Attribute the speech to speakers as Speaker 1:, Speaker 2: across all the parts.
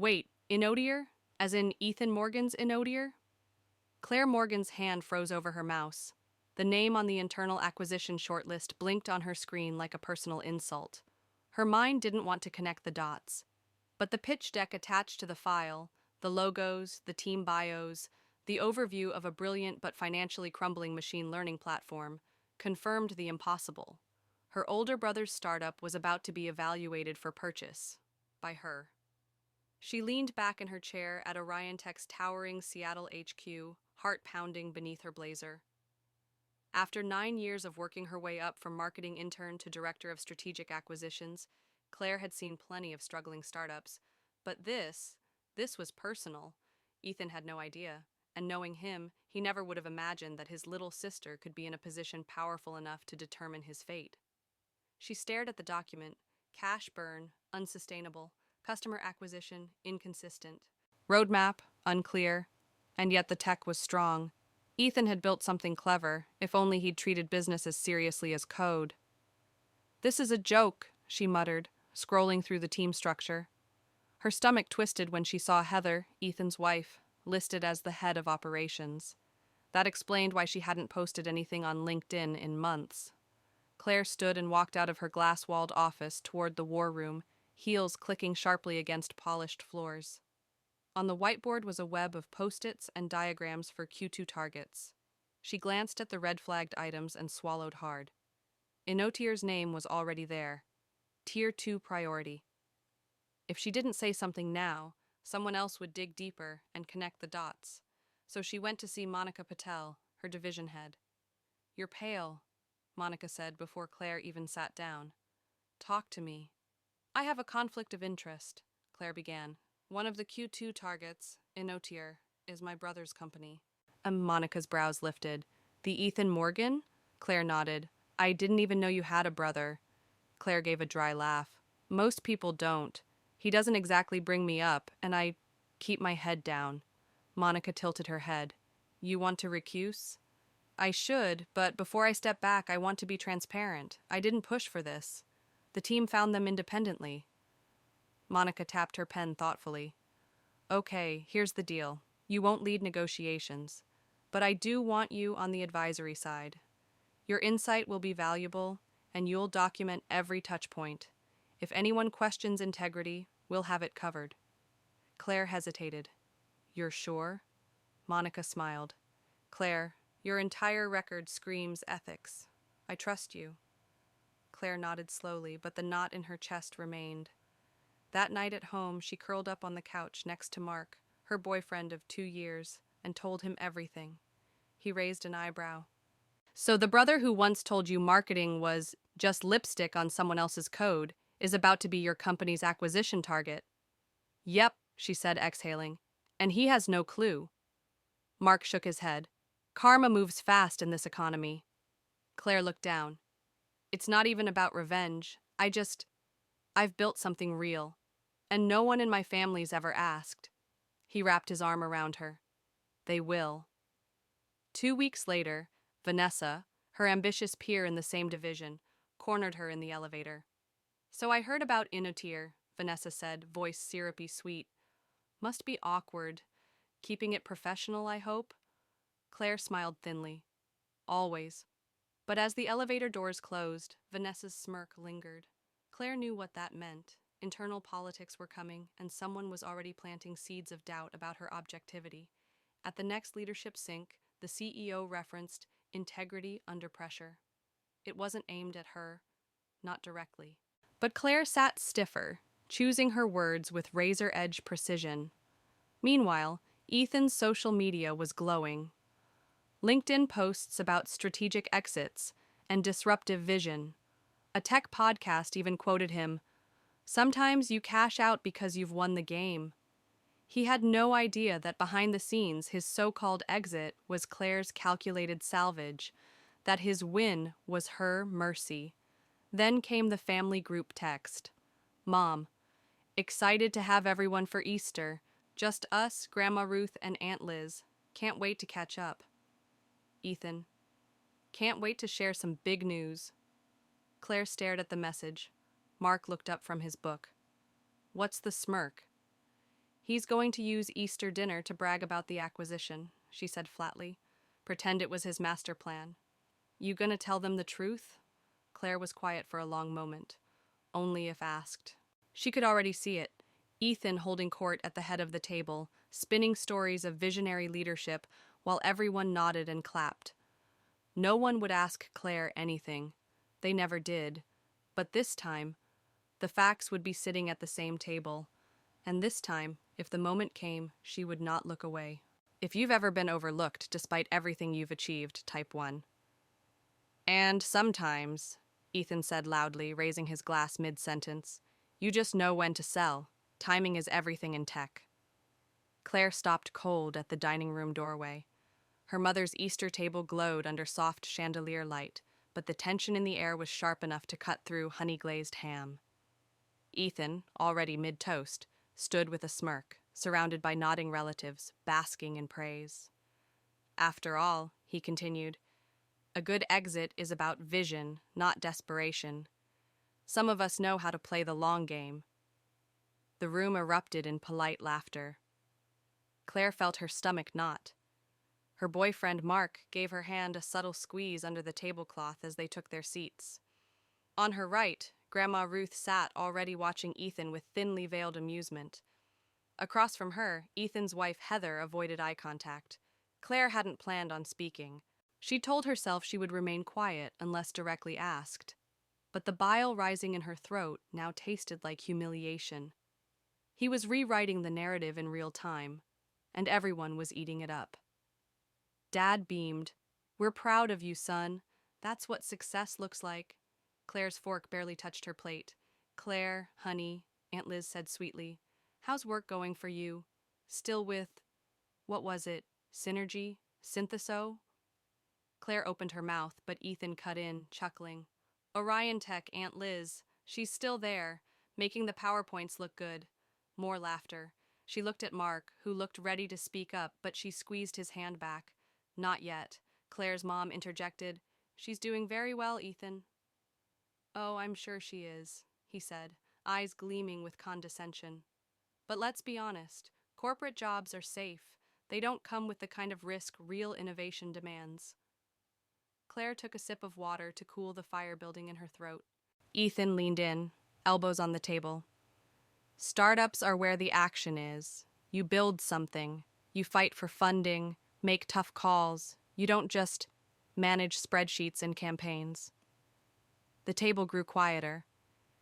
Speaker 1: Wait, Inodier? As in Ethan Morgan's Inodier? Claire Morgan's hand froze over her mouse. The name on the internal acquisition shortlist blinked on her screen like a personal insult. Her mind didn't want to connect the dots. But the pitch deck attached to the file, the logos, the team bios, the overview of a brilliant but financially crumbling machine learning platform, confirmed the impossible. Her older brother's startup was about to be evaluated for purchase. By her. She leaned back in her chair at Orion Tech's towering Seattle HQ, heart pounding beneath her blazer. After 9 years of working her way up from marketing intern to director of strategic acquisitions, Claire had seen plenty of struggling startups. But this was personal. Ethan had no idea, and knowing him, he never would have imagined that his little sister could be in a position powerful enough to determine his fate. She stared at the document. Cash burn, unsustainable. Customer acquisition, inconsistent. Roadmap, unclear. And yet the tech was strong. Ethan had built something clever, if only he'd treated business as seriously as code. "This is a joke," she muttered, scrolling through the team structure. Her stomach twisted when she saw Heather, Ethan's wife, listed as the head of operations. That explained why she hadn't posted anything on LinkedIn in months. Claire stood and walked out of her glass-walled office toward the war room, heels clicking sharply against polished floors. On the whiteboard was a web of post-its and diagrams for Q2 targets. She glanced at the red-flagged items and swallowed hard. Inotier's name was already there. Tier 2 priority. If she didn't say something now, someone else would dig deeper and connect the dots. So she went to see Monica Patel, her division head. "You're pale," Monica said before Claire even sat down. "Talk to me." "I have a conflict of interest," Claire began. "One of the Q2 targets, Inotier, is my brother's company." Monica's brows lifted. "The Ethan Morgan?" Claire nodded. "I didn't even know you had a brother." Claire gave a dry laugh. "Most people don't. He doesn't exactly bring me up, and I keep my head down." Monica tilted her head. "You want to recuse?" "I should, but before I step back, I want to be transparent. I didn't push for this. The team found them independently." Monica tapped her pen thoughtfully. "Okay, here's the deal. You won't lead negotiations, but I do want you on the advisory side. Your insight will be valuable, and you'll document every touch point. If anyone questions integrity, we'll have it covered." Claire hesitated. "You're sure?" Monica smiled. "Claire, your entire record screams ethics. I trust you." Claire nodded slowly, but the knot in her chest remained. That night at home, she curled up on the couch next to Mark, her boyfriend of 2 years, and told him everything. He raised an eyebrow. "So the brother who once told you marketing was just lipstick on someone else's code is about to be your company's acquisition target?" "Yep," she said, exhaling. "And he has no clue." Mark shook his head. "Karma moves fast in this economy." Claire looked down. "It's not even about revenge. I've built something real. And no one in my family's ever asked." He wrapped his arm around her. "They will." 2 weeks later, Vanessa, her ambitious peer in the same division, cornered her in the elevator. "So I heard about Inotier," Vanessa said, voice syrupy sweet. "Must be awkward. Keeping it professional, I hope?" Claire smiled thinly. "Always." But as the elevator doors closed, Vanessa's smirk lingered. Claire knew what that meant. Internal politics were coming, and someone was already planting seeds of doubt about her objectivity. At the next leadership sync, the CEO referenced integrity under pressure. It wasn't aimed at her, not directly. But Claire sat stiffer, choosing her words with razor-edge precision. Meanwhile, Ethan's social media was glowing. LinkedIn posts about strategic exits and disruptive vision. A tech podcast even quoted him, "Sometimes you cash out because you've won the game." He had no idea that behind the scenes his so-called exit was Claire's calculated salvage, that his win was her mercy. Then came the family group text. "Mom, excited to have everyone for Easter. Just us, Grandma Ruth, and Aunt Liz. Can't wait to catch up." Ethan, "Can't wait to share some big news." Claire stared at the message. Mark looked up from his book. "What's the smirk?" He's going to use Easter dinner to brag about the acquisition, she said flatly. Pretend it was his master plan. You gonna tell them the truth? Claire was quiet for a long moment. Only if asked. She could already see it. Ethan holding court at the head of the table, spinning stories of visionary leadership while everyone nodded and clapped. No one would ask Claire anything. They never did. But this time, the facts would be sitting at the same table. And this time, if the moment came, she would not look away. If you've ever been overlooked despite everything you've achieved, type 1. And sometimes, Ethan said loudly, raising his glass mid-sentence, you just know when to sell. Timing is everything in tech. Claire stopped cold at the dining room doorway. Her mother's Easter table glowed under soft chandelier light, but the tension in the air was sharp enough to cut through honey-glazed ham. Ethan, already mid-toast, stood with a smirk, surrounded by nodding relatives, basking in praise. After all, he continued, a good exit is about vision, not desperation. Some of us know how to play the long game. The room erupted in polite laughter. Claire felt her stomach knot. Her boyfriend, Mark, gave her hand a subtle squeeze under the tablecloth as they took their seats. On her right, Grandma Ruth sat already watching Ethan with thinly veiled amusement. Across from her, Ethan's wife Heather avoided eye contact. Claire hadn't planned on speaking. She told herself she would remain quiet unless directly asked. But the bile rising in her throat now tasted like humiliation. He was rewriting the narrative in real time, and everyone was eating it up. Dad beamed. We're proud of you, son. That's what success looks like. Claire's fork barely touched her plate. Claire, honey, Aunt Liz said sweetly. How's work going for you? Still with, what was it, synergy? Synthiso? Claire opened her mouth, but Ethan cut in, chuckling. Orion Tech, Aunt Liz. She's still there, making the PowerPoints look good. More laughter. She looked at Mark, who looked ready to speak up, but she squeezed his hand back. Not yet. Claire's mom interjected. She's doing very well, Ethan. Oh, I'm sure she is, he said, eyes gleaming with condescension. But let's be honest, corporate jobs are safe. They don't come with the kind of risk real innovation demands. Claire took a sip of water to cool the fire building in her throat. Ethan leaned in, elbows on the table. Startups are where the action is. You build something. You fight for funding, make tough calls. You don't just manage spreadsheets and campaigns. The table grew quieter.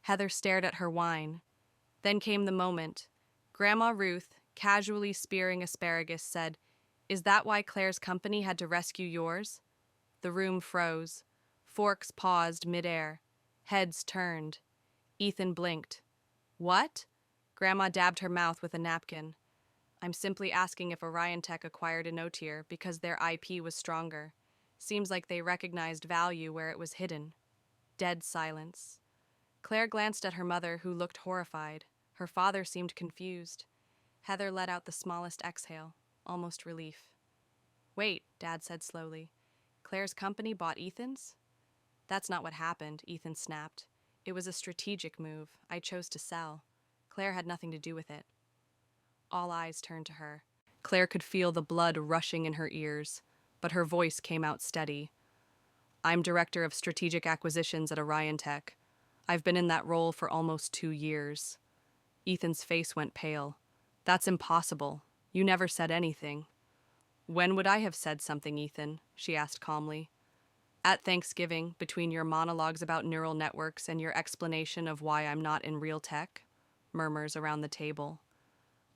Speaker 1: Heather stared at her wine. Then came the moment. Grandma Ruth, casually spearing asparagus, said, Is that why Claire's company had to rescue yours? The room froze. Forks paused midair. Heads turned. Ethan blinked. What? Grandma dabbed her mouth with a napkin. I'm simply asking if Orion Tech acquired Inotier because their IP was stronger. Seems like they recognized value where it was hidden. Dead silence. Claire glanced at her mother, who looked horrified. Her father seemed confused. Heather let out the smallest exhale, almost relief. Wait, Dad said slowly. Claire's company bought Ethan's? That's not what happened, Ethan snapped. It was a strategic move. I chose to sell. Claire had nothing to do with it. All eyes turned to her. Claire could feel the blood rushing in her ears, but her voice came out steady. I'm Director of Strategic Acquisitions at Orion Tech. I've been in that role for almost 2 years. Ethan's face went pale. That's impossible. You never said anything. When would I have said something, Ethan? She asked calmly. At Thanksgiving, between your monologues about neural networks and your explanation of why I'm not in real tech, murmurs around the table.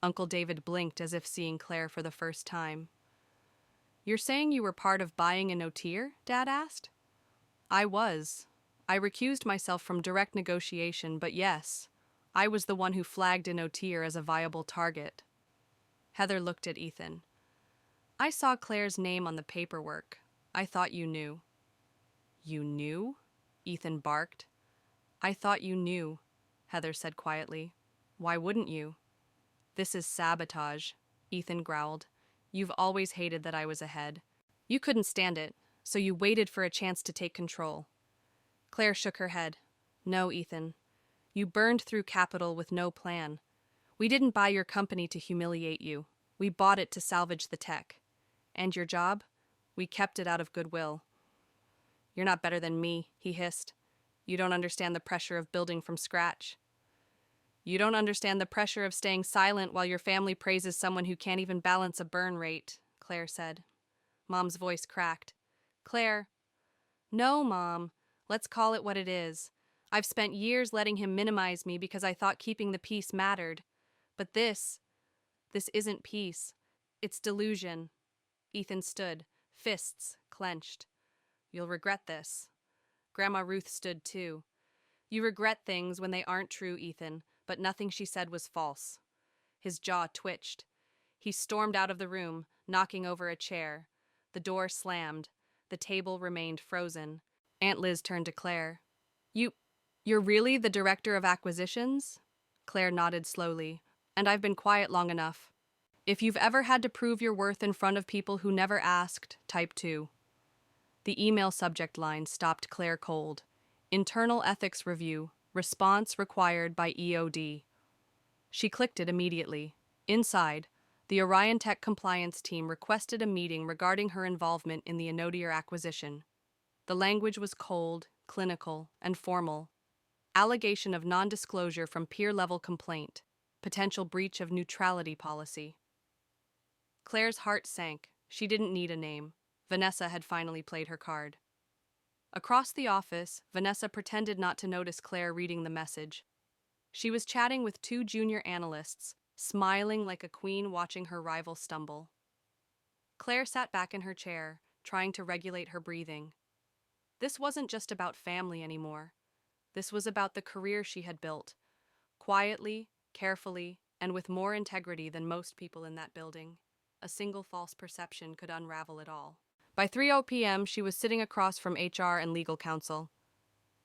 Speaker 1: Uncle David blinked as if seeing Claire for the first time. You're saying you were part of buying a Inotier? Dad asked. I was. I recused myself from direct negotiation, but yes, I was the one who flagged Inotier as a viable target. Heather looked at Ethan. I saw Claire's name on the paperwork. I thought you knew. You knew? Ethan barked. I thought you knew, Heather said quietly. Why wouldn't you? This is sabotage, Ethan growled. You've always hated that I was ahead. You couldn't stand it, so you waited for a chance to take control. Claire shook her head. No, Ethan. You burned through capital with no plan. We didn't buy your company to humiliate you. We bought it to salvage the tech. And your job? We kept it out of goodwill. You're not better than me, he hissed. You don't understand the pressure of building from scratch. You don't understand the pressure of staying silent while your family praises someone who can't even balance a burn rate, Claire said. Mom's voice cracked. Claire. No, Mom. Let's call it what it is. I've spent years letting him minimize me because I thought keeping the peace mattered. But this isn't peace. It's delusion. Ethan stood, fists clenched. You'll regret this. Grandma Ruth stood too. You regret things when they aren't true, Ethan, but nothing she said was false. His jaw twitched. He stormed out of the room, knocking over a chair. The door slammed. The table remained frozen. Aunt Liz turned to Claire. You're really the director of acquisitions? Claire nodded slowly. And I've been quiet long enough. If you've ever had to prove your worth in front of people who never asked, type 2. The email subject line stopped Claire cold. Internal Ethics Review. Response required by EOD. She clicked it immediately. Inside, the Orion Tech compliance team requested a meeting regarding her involvement in the Enodier acquisition. The language was cold, clinical, and formal. Allegation of non-disclosure from peer-level complaint. Potential breach of neutrality policy. Claire's heart sank. She didn't need a name. Vanessa had finally played her card. Across the office, Vanessa pretended not to notice Claire reading the message. She was chatting with two junior analysts, smiling like a queen watching her rival stumble. Claire sat back in her chair, trying to regulate her breathing. This wasn't just about family anymore. This was about the career she had built, quietly, carefully, and with more integrity than most people in that building. A single false perception could unravel it all. By 3:00 p.m., she was sitting across from HR and legal counsel.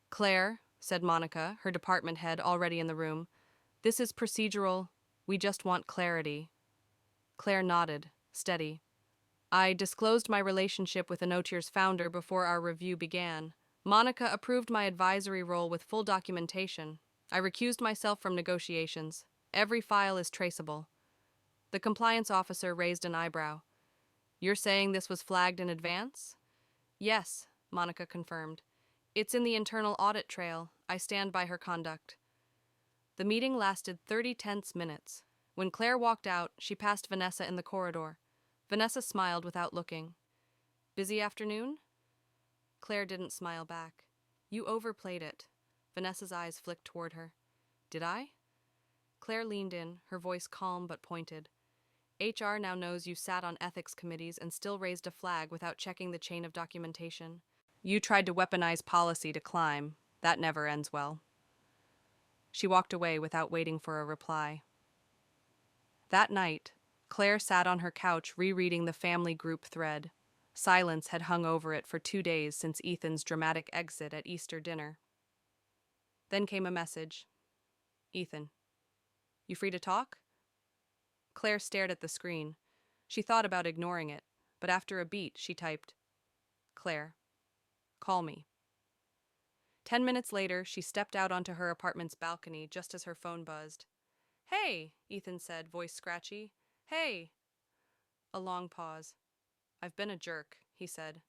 Speaker 1: Claire, said Monica, her department head already in the room, this is procedural. We just want clarity. Claire nodded, steady. I disclosed my relationship with Enotier's founder before our review began. Monica approved my advisory role with full documentation. I recused myself from negotiations. Every file is traceable. The compliance officer raised an eyebrow. You're saying this was flagged in advance? Yes, Monica confirmed. It's in the internal audit trail. I stand by her conduct. The meeting lasted 30 tense minutes. When Claire walked out, she passed Vanessa in the corridor. Vanessa smiled without looking. Busy afternoon? Claire didn't smile back. You overplayed it. Vanessa's eyes flicked toward her. Did I? Claire leaned in, her voice calm but pointed. HR now knows you sat on ethics committees and still raised a flag without checking the chain of documentation. You tried to weaponize policy to climb. That never ends well. She walked away without waiting for a reply. That night, Claire sat on her couch rereading the family group thread. Silence had hung over it for 2 days since Ethan's dramatic exit at Easter dinner. Then came a message. Ethan, you free to talk? Claire stared at the screen. She thought about ignoring it, but after a beat, she typed, Claire, call me. 10 minutes later, she stepped out onto her apartment's balcony just as her phone buzzed. Hey, Ethan said, voice scratchy. Hey. A long pause. I've been a jerk, he said.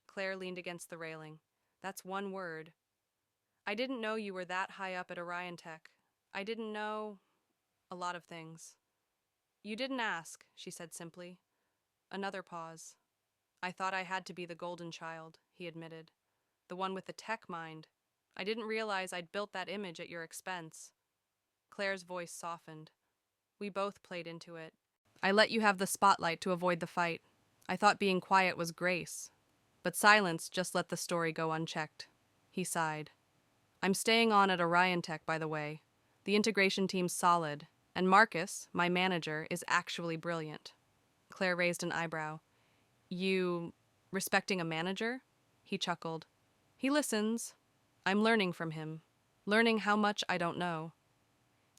Speaker 1: Claire leaned against the railing. That's one word. I didn't know you were that high up at Orion Tech. I didn't know a lot of things. You didn't ask, she said simply. Another pause. I thought I had to be the golden child, he admitted. The one with the tech mind. I didn't realize I'd built that image at your expense. Claire's voice softened. We both played into it. I let you have the spotlight to avoid the fight. I thought being quiet was grace. But silence just let the story go unchecked. He sighed. I'm staying on at Orion Tech, by the way. The integration team's solid, and Marcus, my manager, is actually brilliant. Claire raised an eyebrow. You respecting a manager? He chuckled. He listens. I'm learning from him. Learning how much I don't know.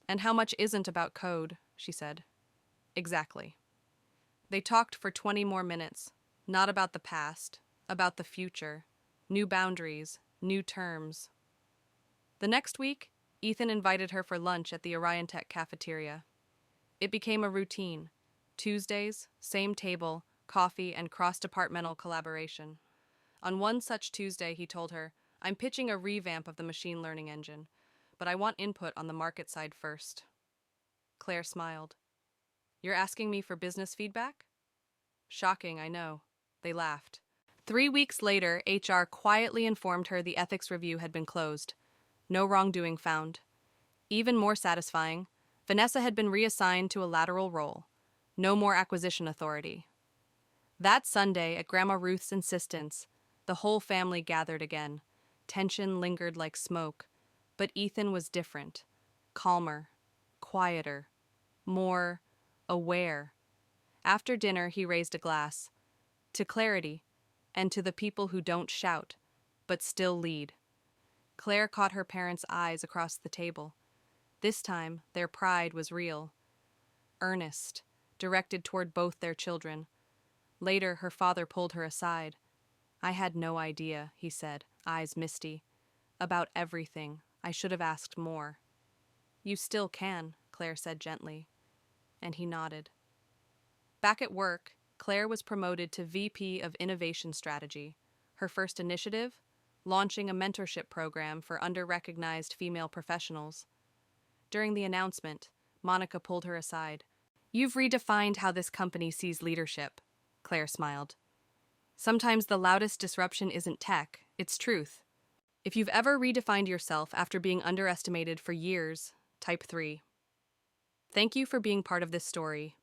Speaker 1: And how much isn't about code, she said. Exactly. They talked for 20 more minutes, not about the past, about the future, new boundaries, new terms. The next week, Ethan invited her for lunch at the Orion Tech cafeteria. It became a routine. Tuesdays, same table, coffee, and cross-departmental collaboration. On one such Tuesday, he told her, "I'm pitching a revamp of the machine learning engine, but I want input on the market side first." Claire smiled. "You're asking me for business feedback?" Shocking, I know. They laughed. 3 weeks later, HR quietly informed her the ethics review had been closed. No wrongdoing found. Even more satisfying, Vanessa had been reassigned to a lateral role. No more acquisition authority. That Sunday, at Grandma Ruth's insistence, the whole family gathered again. Tension lingered like smoke, but Ethan was different. Calmer, quieter, more aware. After dinner, he raised a glass. To clarity, and to the people who don't shout, but still lead. Claire caught her parents' eyes across the table. This time, their pride was real. Earnest, directed toward both their children. Later, her father pulled her aside. "I had no idea," he said, eyes misty. "About everything. I should have asked more." "You still can," Claire said gently. And he nodded. Back at work, Claire was promoted to VP of Innovation Strategy. Her first initiative? Launching a mentorship program for under-recognized female professionals. During the announcement, Monica pulled her aside. "You've redefined how this company sees leadership," Claire smiled. "Sometimes the loudest disruption isn't tech, it's truth. If you've ever redefined yourself after being underestimated for years, type 3. Thank you for being part of this story.